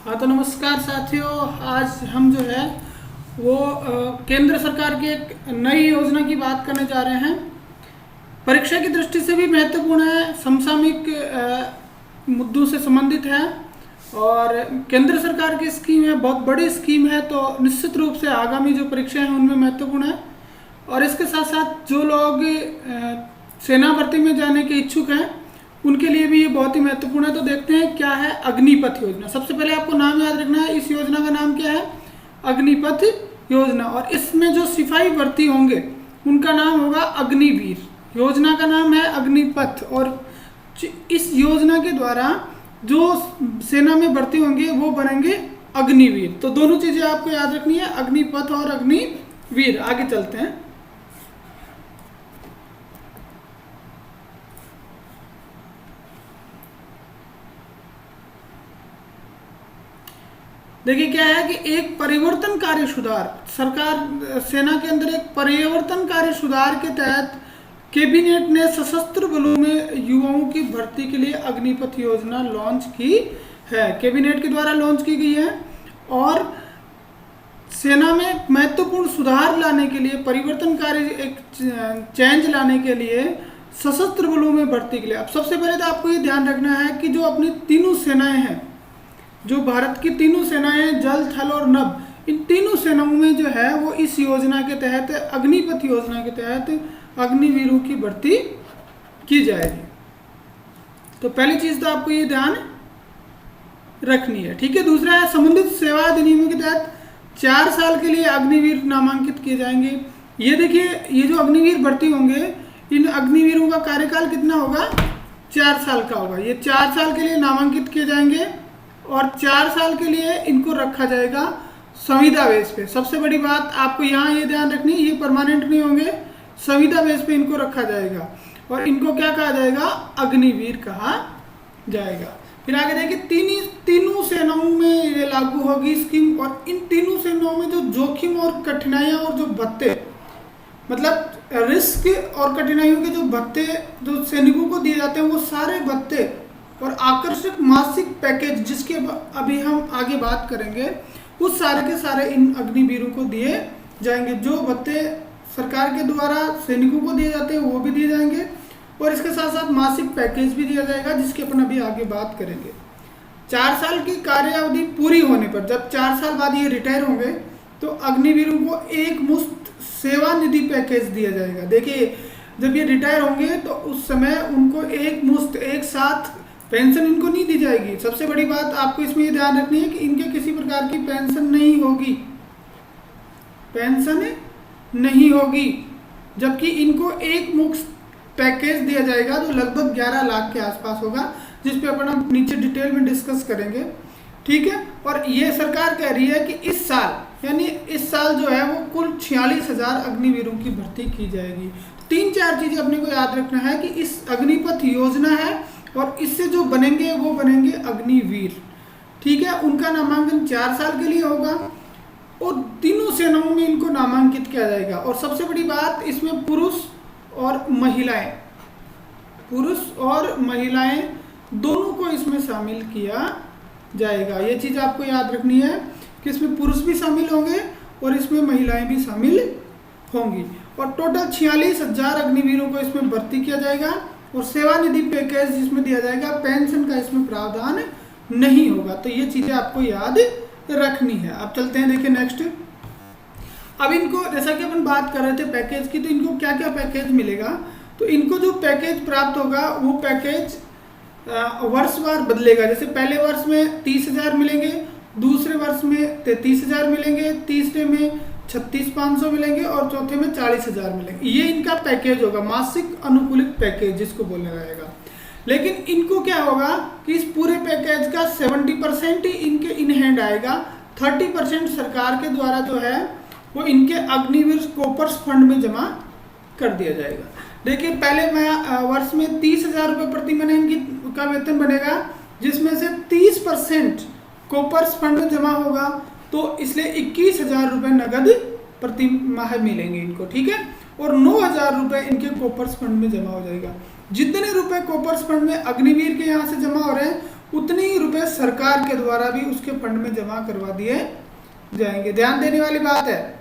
हाँ तो नमस्कार साथियों, आज हम जो है वो केंद्र सरकार की एक नई योजना की बात करने जा रहे हैं। परीक्षा की दृष्टि से भी महत्वपूर्ण है, समसामयिक मुद्दों से संबंधित है और केंद्र सरकार की स्कीम है, बहुत बड़ी स्कीम है, तो निश्चित रूप से आगामी जो परीक्षाएं हैं उनमें महत्वपूर्ण है। और इसके साथ साथ जो लोग सेना भर्ती में जाने के इच्छुक हैं उनके लिए भी ये बहुत ही महत्वपूर्ण है। तो देखते हैं क्या है अग्निपथ योजना। सबसे पहले आपको नाम याद रखना है, इस योजना का नाम क्या है? अग्निपथ योजना। और इसमें जो सिपाही भर्ती होंगे उनका नाम होगा अग्निवीर। योजना का नाम है अग्निपथ और इस योजना के द्वारा जो सेना में भर्ती होंगे वो बनेंगे अग्निवीर। तो दोनों चीजें आपको याद रखनी है, अग्निपथ और अग्निवीर। आगे चलते हैं। देखिए क्या है कि एक परिवर्तनकारी सुधार, सरकार सेना के अंदर एक परिवर्तनकारी सुधार के तहत कैबिनेट ने सशस्त्र बलों में युवाओं की भर्ती के लिए अग्निपथ योजना लॉन्च की है। कैबिनेट के द्वारा लॉन्च की गई है और सेना में महत्वपूर्ण सुधार लाने के लिए, परिवर्तनकारी एक चेंज लाने के लिए सशस्त्र बलों में भर्ती के लिए। अब सबसे पहले तो आपको ये ध्यान रखना है कि जो अपनी तीनों सेनाएं हैं, जो भारत की तीनों सेनाएं जल, थल और नभ, इन तीनों सेनाओं में जो है वो इस योजना के तहत, अग्निपथ योजना के तहत अग्निवीरों की भर्ती की जाएगी। तो पहली चीज तो आपको ये ध्यान रखनी है, ठीक है। दूसरा है संबंधित सेवा अधिनियम के तहत 4 साल के लिए अग्निवीर नामांकित किए जाएंगे। ये देखिए, ये जो अग्निवीर भर्ती होंगे, इन अग्निवीरों का कार्यकाल कितना होगा? 4 साल का होगा। ये 4 साल के लिए नामांकित किए जाएंगे और 4 साल के लिए इनको रखा जाएगा संविदा बेस पे। सबसे बड़ी बात आपको यहाँ ये ध्यान रखनी है, ये परमानेंट नहीं होंगे, संविदा बेस पे इनको रखा जाएगा और इनको क्या कहा जाएगा? अग्निवीर कहा जाएगा। फिर आगे देखिए, तीनों सेनाओं में ये लागू होगी स्कीम और इन तीनों सेनाओं में जो जोखिम और कठिनाइयां और जो भत्ते, मतलब रिस्क और कठिनाइयों के जो भत्ते जो सैनिकों को दिए जाते हैं, वो सारे भत्ते और आकर्षक मासिक पैकेज, जिसके अभी हम आगे बात करेंगे, उस सारे के सारे इन अग्निवीरों को दिए जाएंगे। जो भत्ते सरकार के द्वारा सैनिकों को दिए जाते हैं वो भी दिए जाएंगे और इसके साथ साथ मासिक पैकेज भी दिया जाएगा, जिसकी अपन अभी आगे बात करेंगे। 4 साल की कार्यावधि पूरी होने पर, जब 4 साल बाद ये रिटायर होंगे, तो अग्निवीरों को एक मुश्त सेवा निधि पैकेज दिया जाएगा। देखिए, जब ये रिटायर होंगे तो उस समय उनको एक मुश्त, एक साथ पेंशन इनको नहीं दी जाएगी। सबसे बड़ी बात आपको इसमें ये ध्यान रखनी है कि इनके किसी प्रकार की पेंशन नहीं होगी, पेंशन नहीं होगी, जबकि इनको एक मुश्त पैकेज दिया जाएगा जो लगभग 11 लाख के आसपास होगा, जिस पे अपन हम नीचे डिटेल में डिस्कस करेंगे, ठीक है। और ये सरकार कह रही है कि इस साल, यानी इस साल जो है वो कुल 46,000 अग्निवीरों की भर्ती की जाएगी। 3-4 चीजें अपने को याद रखना है कि इस अग्निपथ योजना है और इससे जो बनेंगे वो बनेंगे अग्निवीर, ठीक है। उनका नामांकन 4 साल के लिए होगा और तीनों सेनाओं में इनको नामांकित किया जाएगा। और सबसे बड़ी बात, इसमें पुरुष और महिलाएं दोनों को इसमें शामिल किया जाएगा। ये चीज आपको याद रखनी है कि इसमें पुरुष भी शामिल होंगे और इसमें महिलाएं भी शामिल होंगी। और टोटल 46,000 अग्निवीरों को इसमें भर्ती किया जाएगा और सेवानिधि पैकेज जिसमें दिया जाएगा, पेंशन का इसमें प्रावधान नहीं होगा। तो ये चीजें आपको याद रखनी है। अब चलते हैं, देखिए नेक्स्ट। अब इनको, जैसा कि अपन बात कर रहे थे पैकेज की, तो इनको क्या क्या पैकेज मिलेगा? तो इनको जो पैकेज प्राप्त होगा वो पैकेज वर्षवार बदलेगा। जैसे पहले वर्ष में 30,000 मिलेंगे, दूसरे वर्ष में 33,000 मिलेंगे, तीसरे में 36,500 मिलेंगे और चौथे में 40,000 मिलेंगे। ये इनका पैकेज होगा, मासिक अनुकूलित पैकेज जिसको बोला जाएगा। लेकिन इनको क्या होगा कि इस पूरे पैकेज का 70% ही इनके इन हैंड आएगा, 30% सरकार के द्वारा जो है वो इनके अग्निवीर कॉपर्स फंड में जमा कर दिया जाएगा। देखिए, पहले वर्ष में 30,000 रुपये प्रति महीने इनकी का वेतन बनेगा, जिसमें से 30% कॉपर्स फंड में जमा होगा, तो इसलिए 21,000 रुपये नगद प्रति माह मिलेंगे इनको, ठीक है। और 9,000 रुपये इनके कॉपर्स फंड में जमा हो जाएगा। जितने रुपए कॉपर्स फंड में अग्निवीर के यहाँ से जमा हो रहे हैं उतने ही रुपए सरकार के द्वारा भी उसके फंड में जमा करवा दिए जाएंगे। ध्यान देने वाली बात है,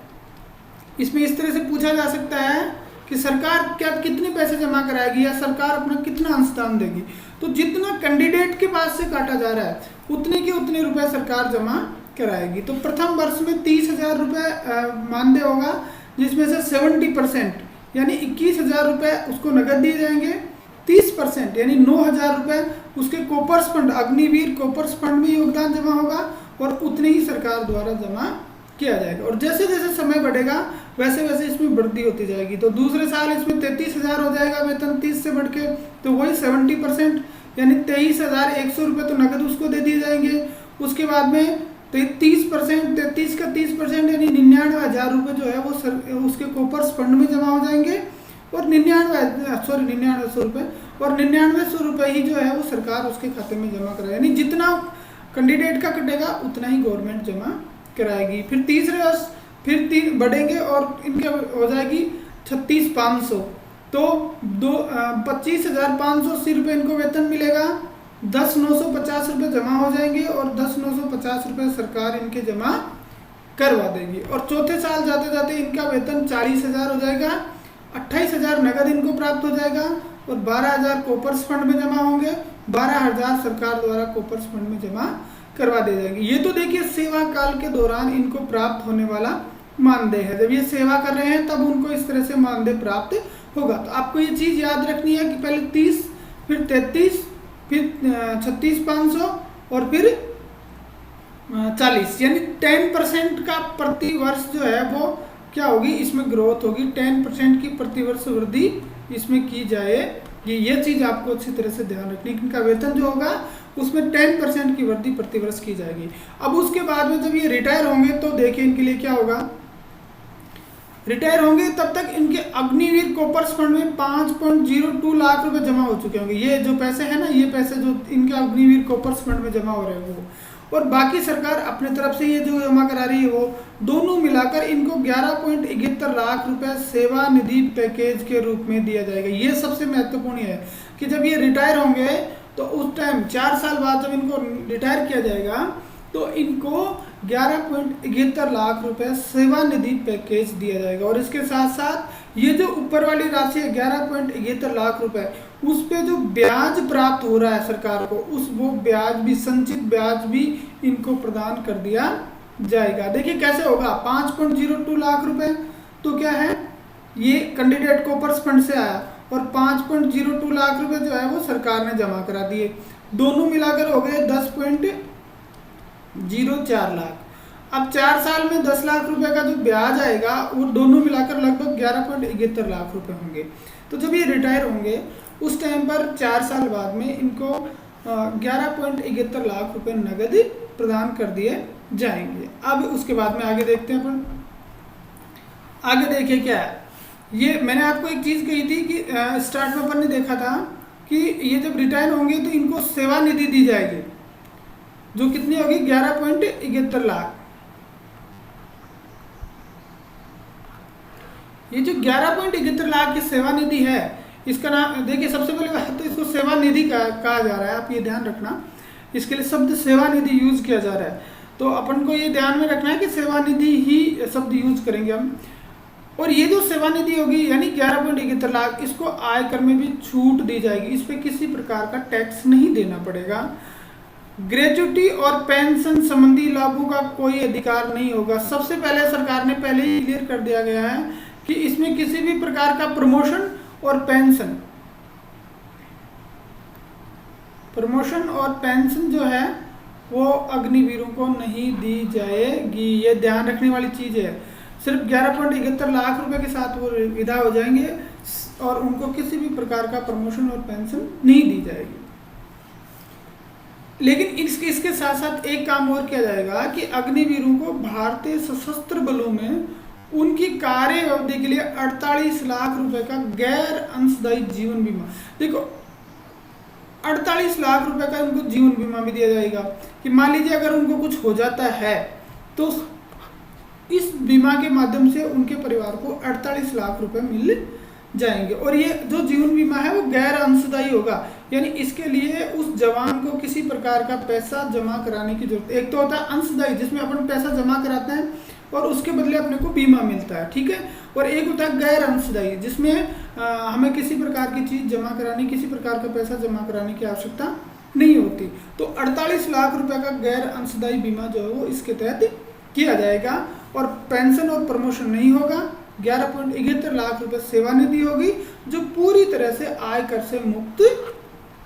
इसमें इस तरह से पूछा जा सकता है कि सरकार क्या कितने पैसे जमा कराएगी या सरकार अपना कितना अंशदान देगी। तो जितना कैंडिडेट के पास से काटा जा रहा है उतने के उतने रुपए सरकार जमा कराएगी। तो प्रथम वर्ष में 30,000 रुपये मानदेय होगा, जिसमें से 70% यानी 21,000 रुपये उसको नगद दिए जाएंगे। 30% यानी 9,000 रुपये उसके कोपर्स फंड, अग्निवीर कोपर्स फंड में योगदान जमा होगा और उतने ही सरकार द्वारा जमा किया जाएगा। और जैसे जैसे समय बढ़ेगा वैसे वैसे इसमें बढ़ती होती जाएगी। तो दूसरे साल इसमें 33,000 हो जाएगा वेतन 30 से बढ़ के, तो वही 70% यानी 23,100 रुपये तो नगद उसको दे दिए जाएंगे। उसके बाद में 30% 33 का 30% यानी 99,000 रुपये जो है वो उसके कोपर्स फंड में जमा हो जाएंगे और 99,100 रुपये और 99,100 रुपये ही जो है वो सरकार उसके खाते में जमा कराएगी। यानी जितना कैंडिडेट का कटेगा उतना ही गवर्नमेंट जमा कराएगी। फिर तीसरे वर्ष फिर 3 बढ़ेंगे और इनके हो जाएगी 36,500, तो 25,580 रुपये इनको वेतन मिलेगा। 10,950 रुपये जमा हो जाएंगे और 10,950 रुपये सरकार इनके जमा करवा देगी। और चौथे साल जाते जाते इनका वेतन 40,000 हो जाएगा, 28,000 नगद इनको प्राप्त हो जाएगा और 12,000 कोपर्स फंड में जमा होंगे। 12,000 सरकार द्वारा कोपर्स फंड में जमा करवा दे जाएंगे। ये तो देखिए सेवा काल के दौरान इनको प्राप्त होने वाला मानदेय है। जब ये सेवा कर रहे हैं तब उनको इस तरह से मानदेय प्राप्त होगा। तो आपको ये चीज़ याद रखनी है कि पहले 30, फिर 33, फिर 36,500 और फिर 40 यानी 10% का प्रति वर्ष जो है वो क्या होगी, इसमें ग्रोथ होगी। 10% की प्रतिवर्ष वृद्धि इसमें की जाएगी। ये चीज़ आपको अच्छी तरह से ध्यान रखनी है। इनका वेतन जो होगा उसमें 10% की वृद्धि प्रतिवर्ष की जाएगी। अब उसके बाद में जब ये रिटायर होंगे तो देखिए इनके लिए क्या होगा। रिटायर होंगे तब तक इनके अग्निवीर कोपर्स फंड में 5.02 लाख रुपए जमा हो चुके होंगे। ये जो पैसे हैं ना, ये पैसे जो इनके अग्निवीर कोपर्स फंड में जमा हो रहे हैं वो, और बाकी सरकार अपने तरफ से ये जो जमा करा रही है वो दोनों मिलाकर इनको 11.71 लाख रुपए सेवा निधि पैकेज के रूप में दिया जाएगा। ये सबसे महत्वपूर्ण है कि जब ये रिटायर होंगे तो उस टाइम 4 साल बाद जब इनको रिटायर किया जाएगा तो इनको 11.71 लाख रुपए सेवा निधि पैकेज दिया जाएगा। और इसके साथ साथ ये जो ऊपर वाली राशि है 11.71 लाख रुपए, उस पे जो ब्याज प्राप्त हो रहा है सरकार को, वो ब्याज भी, संचित ब्याज भी इनको प्रदान कर दिया जाएगा। देखिए कैसे होगा। 5.02 लाख रुपए तो क्या है, ये कैंडिडेट कोपर्स फंड से आया और 5.02 लाख रुपए जो है वो सरकार ने जमा करा दिए। दोनों मिलाकर हो गए 10.04 लाख। अब 4 साल में 10 लाख रुपए का जो ब्याज आएगा वो दोनों मिलाकर लगभग 11.71 लाख रुपए होंगे। तो जब ये रिटायर होंगे उस टाइम पर 4 साल बाद में इनको 11.71 लाख रुपए नगद प्रदान कर दिए जाएंगे। अब उसके बाद में आगे देखते हैं अपन। आगे देखिए क्या है, ये मैंने आपको एक चीज़ कही थी कि स्टार्ट में अपन ने देखा था कि ये जब रिटायर होंगे तो इनको सेवा निधि दी जाएगी जो कितनी होगी 11.71 लाख। ये जो 11.71 लाख की सेवा निधि है, इसका नाम देखिए, सबसे पहले बात तो इसको सेवा निधि कहा जा रहा है। आप ये ध्यान रखना, इसके लिए शब्द सेवा निधि यूज किया जा रहा है। तो अपन को ये ध्यान में रखना है कि सेवा निधि ही शब्द यूज करेंगे हम। और ये जो सेवा निधि होगी यानी 11.71 लाख, इसको आयकर में भी छूट दी जाएगी। इस पर किसी प्रकार का टैक्स नहीं देना पड़ेगा। ग्रेच्युटी और पेंशन संबंधी लाभों का कोई अधिकार नहीं होगा। सबसे पहले सरकार ने पहले ही क्लियर कर दिया गया है कि इसमें किसी भी प्रकार का प्रमोशन और पेंशन जो है वो अग्निवीरों को नहीं दी जाएगी। ये ध्यान रखने वाली चीज है। सिर्फ 11.71 लाख रुपए के साथ वो विदा हो जाएंगे और उनको किसी भी प्रकार का प्रमोशन और पेंशन नहीं दी जाएगी। लेकिन इसके साथ साथ एक काम और किया जाएगा कि अग्निवीरों को भारतीय सशस्त्र बलों में उनकी कार्य अवधि के लिए 48 लाख रुपए का गैर अंशदायी जीवन बीमा, देखो 48 लाख रुपए का उनको जीवन बीमा भी दिया जाएगा कि मान लीजिए अगर उनको कुछ हो जाता है तो इस बीमा के माध्यम से उनके परिवार को 48 लाख रुपए मिल जाएंगे। और ये जो जीवन बीमा है वो गैर अंशदायी होगा, यानी इसके लिए उस जवान को किसी प्रकार का पैसा जमा कराने की जरूरत। एक तो होता है अंशदायी, जिसमें अपन पैसा जमा कराते हैं और उसके बदले अपने को बीमा मिलता है, ठीक है। और एक होता है गैर अंशदायी, जिसमें हमें किसी प्रकार की चीज़ जमा करानी, किसी प्रकार का पैसा जमा कराने की आवश्यकता नहीं होती। तो 48 लाख रुपए का गैर अंशदायी बीमा जो है वो इसके तहत किया जाएगा। और पेंशन और प्रमोशन नहीं होगा। 11.71 लाख रुपए सेवानिधि होगी जो पूरी तरह से आयकर से मुक्त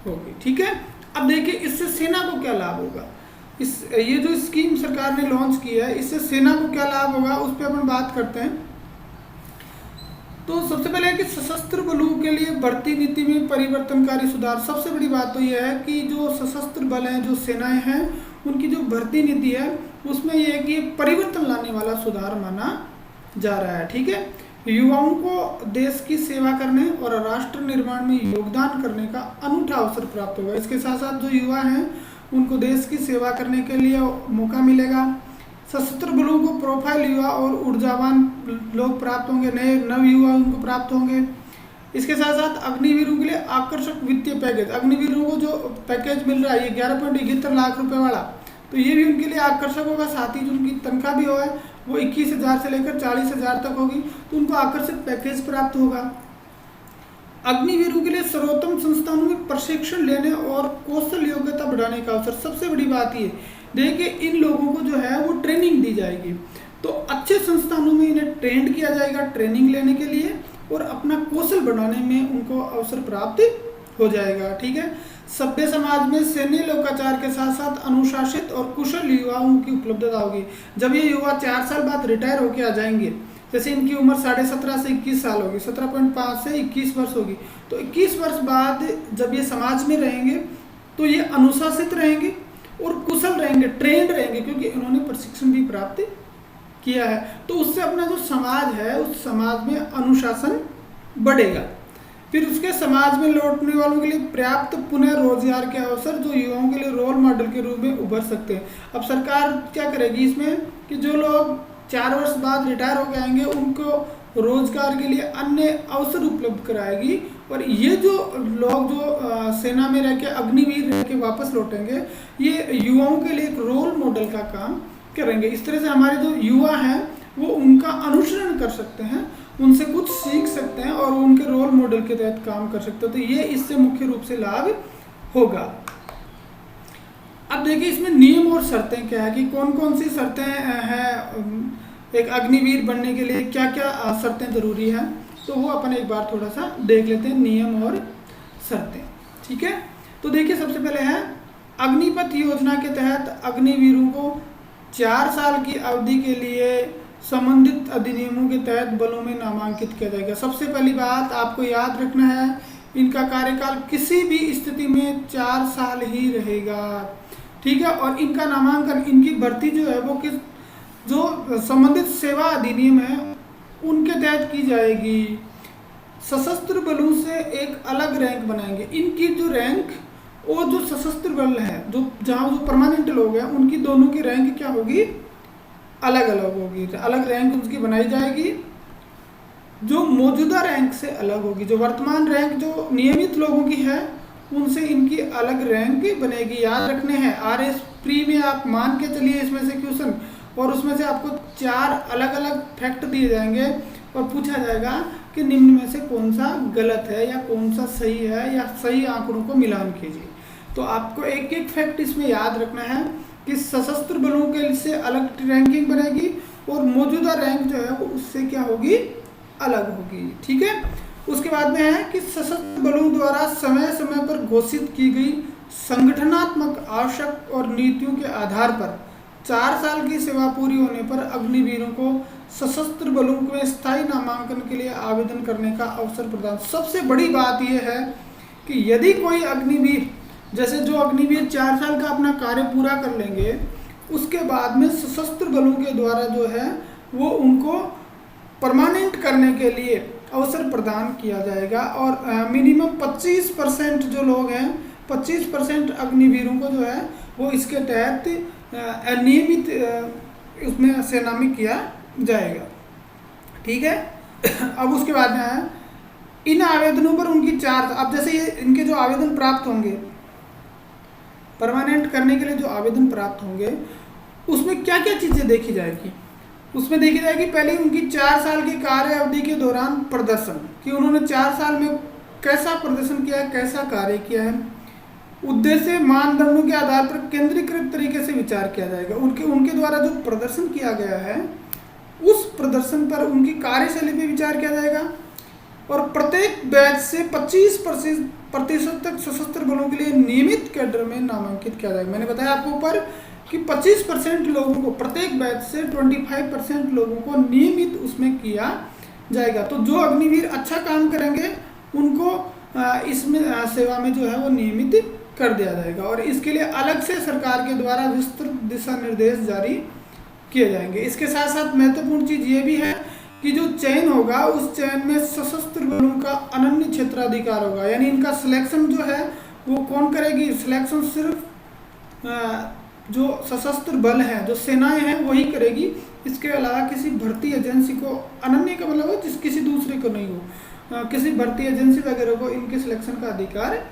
होगी, ठीक है। अब देखिए इससे सेना को क्या लाभ होगा। ये जो स्कीम सरकार ने लॉन्च की है, इससे सेना को क्या लाभ होगा उस पर अपन बात करते हैं। तो सबसे पहले है कि सशस्त्र बलों के लिए भर्ती नीति में परिवर्तनकारी सुधार। सबसे बड़ी बात तो यह है कि जो सशस्त्र बल हैं, जो सेनाएं हैं, उनकी जो भर्ती नीति है उसमें यह है कि परिवर्तन लाने वाला सुधार माना जा रहा है, ठीक है। युवाओं को देश की सेवा करने और राष्ट्र निर्माण में योगदान करने का अनूठा अवसर प्राप्त होगा। इसके साथ साथ जो युवा हैं उनको देश की सेवा करने के लिए मौका मिलेगा। सशस्त्र बलों को प्रोफाइल युवा और ऊर्जावान लोग प्राप्त होंगे, नए नव युवा उनको प्राप्त होंगे। इसके साथ साथ अग्निवीरों के लिए आकर्षक वित्तीय पैकेज, अग्निवीरों को जो पैकेज मिल रहा है ये 11.71 लाख रुपए वाला, तो ये भी उनके लिए आकर्षक होगा। साथ ही जो उनकी तनख्वाह भी है वो 21,000 से लेकर 40,000 तक होगी, तो उनको आकर्षक पैकेज प्राप्त होगा। अग्निवीरों के लिए सर्वोत्तम संस्थानों में प्रशिक्षण लेने और कौशल योग्यता बढ़ाने का अवसर। सबसे बड़ी बात ये देखिए, इन लोगों को जो है वो ट्रेनिंग दी जाएगी, तो अच्छे संस्थानों में इन्हें ट्रेंड किया जाएगा ट्रेनिंग लेने के लिए, और अपना कौशल बढ़ाने में उनको अवसर प्राप्त हो जाएगा, ठीक है। सभ्य समाज में सैन्य लोकाचार के साथ साथ अनुशासित और कुशल युवाओं की उपलब्धता होगी। जब ये युवा 4 साल बाद रिटायर होकर आ जाएंगे, जैसे इनकी उम्र 17.5 से 21 साल होगी, 17.5 से 21 वर्ष होगी, तो 21 वर्ष बाद जब ये समाज में रहेंगे तो ये अनुशासित रहेंगे और कुशल रहेंगे, ट्रेंड रहेंगे, क्योंकि इन्होंने प्रशिक्षण भी प्राप्त किया है। तो उससे अपना जो समाज है उस समाज में अनुशासन बढ़ेगा। फिर उसके समाज में लौटने वालों के लिए पर्याप्त पुनः रोजगार के अवसर, जो युवाओं के लिए रोल मॉडल के रूप में उभर सकते हैं। अब सरकार क्या करेगी इसमें कि जो लोग 4 वर्ष बाद रिटायर हो गए आएंगे उनको रोजगार के लिए अन्य अवसर उपलब्ध कराएगी, और ये जो लोग जो सेना में रह के अग्निवीर रह के वापस लौटेंगे, ये युवाओं के लिए एक रोल मॉडल का काम करेंगे। इस तरह से हमारे जो युवा हैं वो उनका अनुसरण कर सकते हैं, उनसे कुछ सीख सकते हैं और उनके रोल मॉडल के तहत काम कर सकते हैं। तो ये इससे मुख्य रूप से लाभ होगा। अब देखिए इसमें नियम और शर्तें क्या है कि कौन कौन सी शर्तें हैं, एक अग्निवीर बनने के लिए क्या क्या शर्तें जरूरी हैं, तो वो अपन एक बार थोड़ा सा देख लेते हैं, नियम और शर्तें, ठीक है। तो देखिए सबसे पहले है अग्निपथ योजना के तहत अग्निवीरों को 4 साल की अवधि के लिए संबंधित अधिनियमों के तहत बलों में नामांकित किया जाएगा। सबसे पहली बात आपको याद रखना है, इनका कार्यकाल किसी भी स्थिति में 4 साल ही रहेगा, ठीक है। और इनका नामांकन, इनकी भर्ती जो है वो किस जो संबंधित सेवा अधिनियम है उनके तहत की जाएगी। सशस्त्र बलों से एक अलग रैंक बनाएंगे। इनकी जो रैंक, वो जो सशस्त्र बल है, जो जहाँ जो परमानेंट लोग हैं उनकी दोनों की रैंक क्या होगी, अलग अलग होगी। अलग रैंक उनकी बनाई जाएगी जो मौजूदा रैंक से अलग होगी। जो वर्तमान रैंक जो नियमित लोगों की है उनसे इनकी अलग रैंक बनेगी। याद रखने हैं, RS प्री में आप मान के चलिए इसमें से क्वेश्चन, और उसमें से आपको 4 अलग अलग फैक्ट दिए जाएंगे और पूछा जाएगा कि निम्न में से कौन सा गलत है या कौन सा सही है, या सही आंकड़ों को मिलान कीजिए। तो आपको एक एक फैक्ट इसमें याद रखना है कि सशस्त्र बलों के से अलग रैंकिंग बनेगी और मौजूदा रैंक जो है वो उससे क्या होगी, अलग होगी, ठीक है। उसके बाद में है कि सशस्त्र बलों द्वारा समय समय पर घोषित की गई संगठनात्मक आवश्यक और नीतियों के आधार पर 4 साल की सेवा पूरी होने पर अग्निवीरों को सशस्त्र बलों में स्थायी नामांकन के लिए आवेदन करने का अवसर प्रदान। सबसे बड़ी बात यह है कि यदि कोई अग्निवीर, जैसे जो अग्निवीर 4 साल का अपना कार्य पूरा कर लेंगे, उसके बाद में सशस्त्र बलों के द्वारा जो है वो उनको परमानेंट करने के लिए अवसर प्रदान किया जाएगा। और मिनिमम 25% जो लोग हैं, 25% अग्निवीरों को जो है वो इसके तहत नियमित उसमें सेना में किया जाएगा, ठीक है। अब उसके बाद में है इन आवेदनों पर उनकी चार्ज, अब जैसे ये इनके जो आवेदन प्राप्त होंगे, परमानेंट करने के लिए जो आवेदन प्राप्त होंगे, उसमें क्या क्या चीज़ें देखी जाएगी? उसमें देखी जाएगी पहले उनकी 4 साल की कार्य अवधि के दौरान प्रदर्शन, कि उन्होंने 4 साल में कैसा प्रदर्शन किया है, कैसा कार्य किया है। उद्देश्य मानदंडों के आधार पर केंद्रीकृत तरीके से विचार किया जाएगा। उनके द्वारा जो प्रदर्शन किया गया है उस प्रदर्शन पर उनकी कार्यशैली पर विचार किया जाएगा। और प्रत्येक बैच से 25% तक सशस्त्र बलों के लिए नियमित कैडर में नामांकित किया जाएगा। मैंने बताया आपको ऊपर कि 25% लोगों को, प्रत्येक बैच से 25% लोगों को नियमित उसमें किया जाएगा। तो जो अग्निवीर अच्छा काम करेंगे उनको इसमें सेवा में जो है वो नियमित कर दिया जाएगा। और इसके लिए अलग से सरकार के द्वारा विस्तृत दिशा निर्देश जारी किए जाएंगे। इसके साथ साथ महत्वपूर्ण चीज़ ये भी है कि जो चयन होगा उस चयन में सशस्त्र बलों का अनन्य क्षेत्राधिकार होगा। यानी इनका सिलेक्शन जो है वो कौन करेगी? सिलेक्शन सिर्फ जो सशस्त्र बल हैं, जो सेनाएं हैं, वही करेगी। इसके अलावा किसी भर्ती एजेंसी को, अनन्य का मतलब हो किसी दूसरे को नहीं हो, किसी भर्ती एजेंसी वगैरह को इनके सिलेक्शन का अधिकार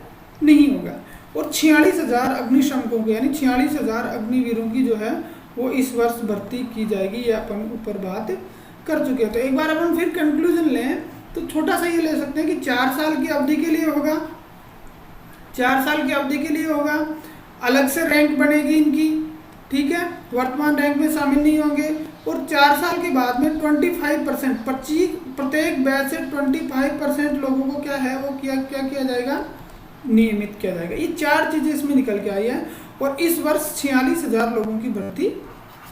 नहीं होगा। और 46,000 अग्निशमकों को, यानी 46,000 अग्निवीरों की जो है वो इस वर्ष भर्ती की जाएगी। ये अपन ऊपर बात कर चुके हैं। तो एक बार अपन फिर कंक्लूजन लें तो छोटा सा ये ले सकते हैं कि 4 साल की अवधि के लिए होगा, 4 साल की अवधि के लिए होगा, अलग से रैंक बनेगी इनकी, ठीक है, वर्तमान रैंक में शामिल नहीं होंगे। और 4 साल के बाद में 25%, प्रत्येक बैच से 25% लोगों को क्या है वो क्या किया जाएगा? नियमित किया जाएगा। ये 4 चीज़ें इसमें निकल के आई है। और इस वर्ष 46,000 लोगों की भर्ती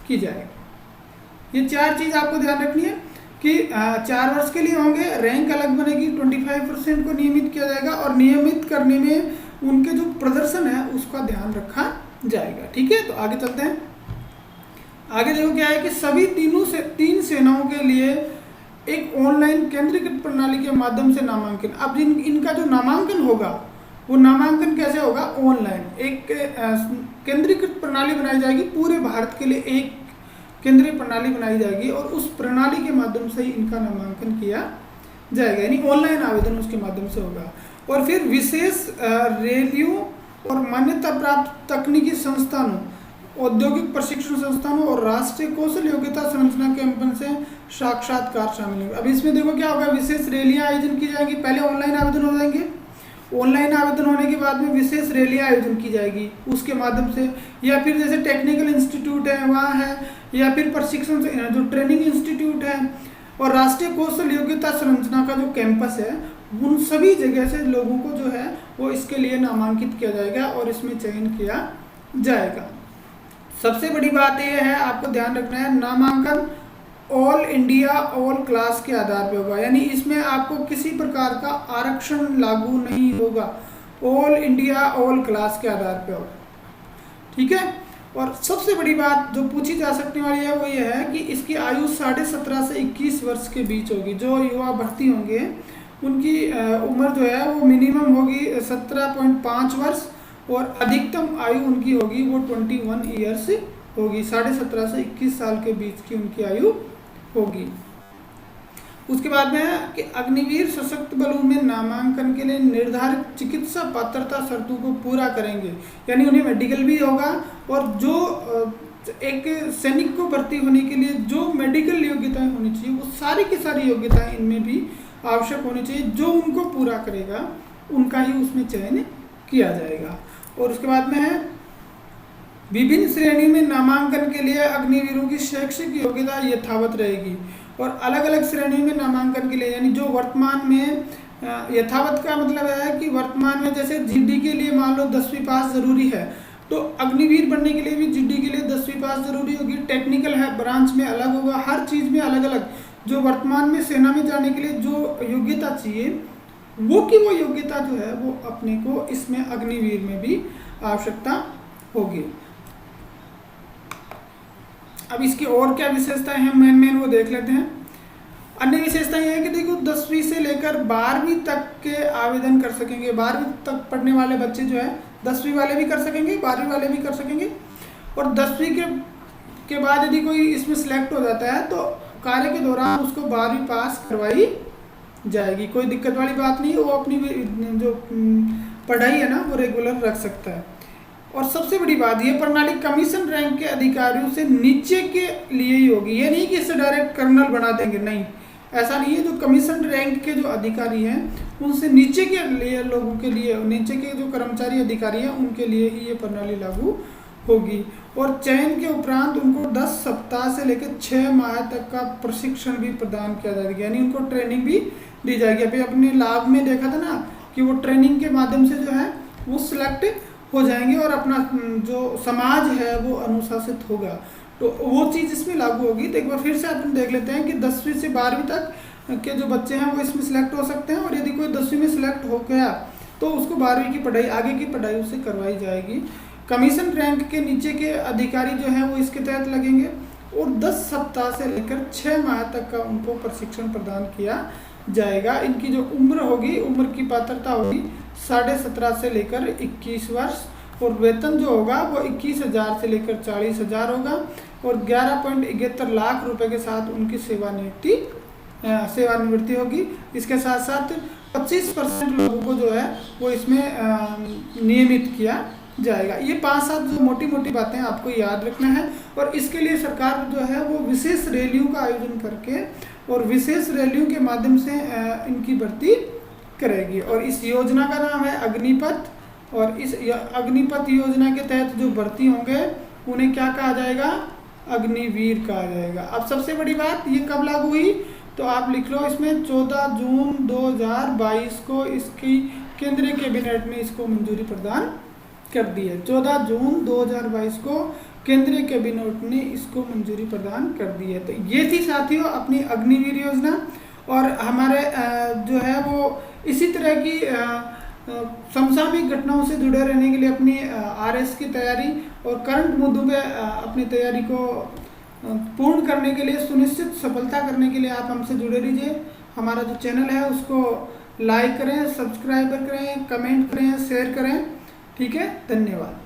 की जाएगी। ये 4 चीज़ आपको ध्यान रखनी है कि 4 वर्ष के लिए होंगे, रैंक अलग बनेगी, 25% को नियमित किया जाएगा और नियमित करने में उनके जो प्रदर्शन है उसका ध्यान रखा जाएगा। ठीक है, तो आगे चलते हैं। आगे देखो क्या है कि सभी 3 सेनाओं के लिए एक ऑनलाइन केंद्रीकृत प्रणाली के माध्यम से नामांकन। अब इनका जो नामांकन होगा वो नामांकन कैसे होगा? ऑनलाइन एक केंद्रीकृत प्रणाली बनाई जाएगी। पूरे भारत के लिए एक केंद्रीय प्रणाली बनाई जाएगी और उस प्रणाली के माध्यम से ही इनका नामांकन किया जाएगा। यानी ऑनलाइन आवेदन उसके माध्यम से होगा। और फिर विशेष रैलियों और मान्यता प्राप्त तकनीकी संस्थानों, औद्योगिक प्रशिक्षण संस्थानों और राष्ट्रीय कौशल योग्यता संरचना कैंपन से साक्षात्कार शामिल होंगे। अब इसमें देखो क्या होगा? विशेष रैलियां आयोजन की जाएंगी। पहले ऑनलाइन आवेदन हो जाएंगे, ऑनलाइन आवेदन होने के बाद में विशेष रैलियां आयोजन की जाएगी उसके माध्यम से, या फिर जैसे टेक्निकल इंस्टीट्यूट है वहाँ है, या फिर प्रशिक्षण जो ट्रेनिंग इंस्टीट्यूट है और राष्ट्रीय कौशल योग्यता संरचना का जो कैंपस है, उन सभी जगह से लोगों को जो है वो इसके लिए नामांकित किया जाएगा और इसमें चयन किया जाएगा। सबसे बड़ी बात यह है, आपको ध्यान रखना है, नामांकन ऑल इंडिया ऑल क्लास के आधार पे होगा। यानी इसमें आपको किसी प्रकार का आरक्षण लागू नहीं होगा, ऑल इंडिया ऑल क्लास के आधार पे होगा। ठीक है, और सबसे बड़ी बात जो पूछी जा सकने वाली है वो ये है कि इसकी आयु 17.5 से 21 वर्ष के बीच होगी। जो युवा भर्ती होंगे उनकी उम्र जो है वो मिनिमम होगी 17.5 वर्ष और अधिकतम आयु उनकी होगी वो 21 ईयर्स होगी। 17.5 से 21 साल के बीच की उनकी आयु होगी। उसके बाद में है कि अग्निवीर सशस्त्र बलों में नामांकन के लिए निर्धारित चिकित्सा पात्रता शर्तों को पूरा करेंगे। यानी उन्हें मेडिकल भी होगा और जो एक सैनिक को भर्ती होने के लिए जो मेडिकल योग्यताएं होनी चाहिए वो सारी की सारी योग्यताएं इनमें भी आवश्यक होनी चाहिए। जो उनको पूरा करेगा उनका ही उसमें चयन किया जाएगा। और उसके बाद में है विभिन्न श्रेणी में नामांकन के लिए अग्निवीरों की शैक्षिक योग्यता यथावत रहेगी और अलग अलग श्रेणी में नामांकन के लिए, यानी जो वर्तमान में यथावत का मतलब है कि वर्तमान में जैसे जीडी के लिए मान लो 10वीं पास जरूरी है, तो अग्निवीर बनने के लिए भी जीडी के लिए 10वीं पास जरूरी होगी। टेक्निकल है ब्रांच में अलग होगा, हर चीज़ में अलग अलग। जो वर्तमान में सेना में जाने के लिए जो योग्यता चाहिए वो योग्यता जो है वो अपने को इसमें अग्निवीर में भी आवश्यकता होगी। अब इसकी और क्या विशेषताएं हैं मेन वो देख लेते हैं। अन्य विशेषता यह है कि देखो 10वीं से लेकर 12वीं तक के आवेदन कर सकेंगे। 12वीं तक पढ़ने वाले बच्चे जो है 10वीं वाले भी कर सकेंगे, 12वीं वाले भी कर सकेंगे। और 10वीं के बाद यदि कोई इसमें सिलेक्ट हो जाता है तो कार्य के दौरान उसको 12वीं पास करवाई जाएगी। कोई दिक्कत वाली बात नहीं है, वो अपनी जो पढ़ाई है ना वो रेगुलर रख सकता है। और सबसे बड़ी बात, ये प्रणाली कमीशन रैंक के अधिकारियों से नीचे के लिए ही होगी। ये नहीं कि इससे डायरेक्ट कर्नल बना देंगे, नहीं, ऐसा नहीं है। जो कमीशन रैंक के जो अधिकारी हैं उनसे नीचे के लिए लोगों के लिए, नीचे के जो कर्मचारी अधिकारी हैं उनके लिए ही ये प्रणाली लागू होगी। और चयन के उपरांत उनको 10 सप्ताह से लेकर 6 माह तक का प्रशिक्षण भी प्रदान किया जाएगा, यानी उनको ट्रेनिंग भी दी जाएगी। अभी अपने लाभ में देखा था ना कि वो ट्रेनिंग के माध्यम से जो है वो सिलेक्ट हो जाएंगे और अपना जो समाज है वो अनुशासित होगा, तो वो चीज़ इसमें लागू होगी। तो एक बार फिर से अपन देख लेते हैं कि 10वीं से 12वीं तक के जो बच्चे हैं वो इसमें सिलेक्ट हो सकते हैं, और यदि कोई 10वीं में सिलेक्ट हो गया तो उसको 12वीं की पढ़ाई, आगे की पढ़ाई उससे करवाई जाएगी। कमीशन रैंक के नीचे के अधिकारी जो हैं वो इसके तहत लगेंगे, और 10 सप्ताह से लेकर 6 माह तक का उनको प्रशिक्षण प्रदान किया जाएगा। इनकी जो उम्र होगी, उम्र की पात्रता होगी 17.5 से लेकर 21 वर्ष, और वेतन जो होगा वो 21,000 से लेकर 40,000 होगा, और 11.71 लाख रुपए के साथ उनकी सेवानिवृत्ति होगी। इसके साथ साथ 25% लोगों को जो है वो इसमें नियमित किया जाएगा। ये 5-7 जो मोटी मोटी बातें आपको याद रखना है, और इसके लिए सरकार जो है वो विशेष रैलियों का आयोजन करके और विशेष रैलियों के माध्यम से इनकी भर्ती करेगी। और इस योजना का नाम है अग्निपथ, और इस अग्निपथ योजना के तहत जो भर्ती होंगे उन्हें क्या कहा जाएगा, अग्निवीर कहा जाएगा। अब सबसे बड़ी बात, ये कब लागू हुई, तो आप लिख लो इसमें 14 जून 2022 को इसकी केंद्रीय कैबिनेट ने इसको मंजूरी प्रदान कर दी है। 14 जून 2022 को केंद्रीय कैबिनेट ने इसको मंजूरी प्रदान कर दी है। तो ये थी साथियों अपनी अग्निवीर योजना, और हमारे जो है वो इसी तरह की समसामयिक घटनाओं से जुड़े रहने के लिए अपनी आरएस की तैयारी और करंट मुद्दों पे अपनी तैयारी को पूर्ण करने के लिए, सुनिश्चित सफलता करने के लिए आप हमसे जुड़े रहिए। हमारा जो चैनल है उसको लाइक करें, सब्सक्राइब करें, कमेंट करें, शेयर करें। ठीक है, धन्यवाद।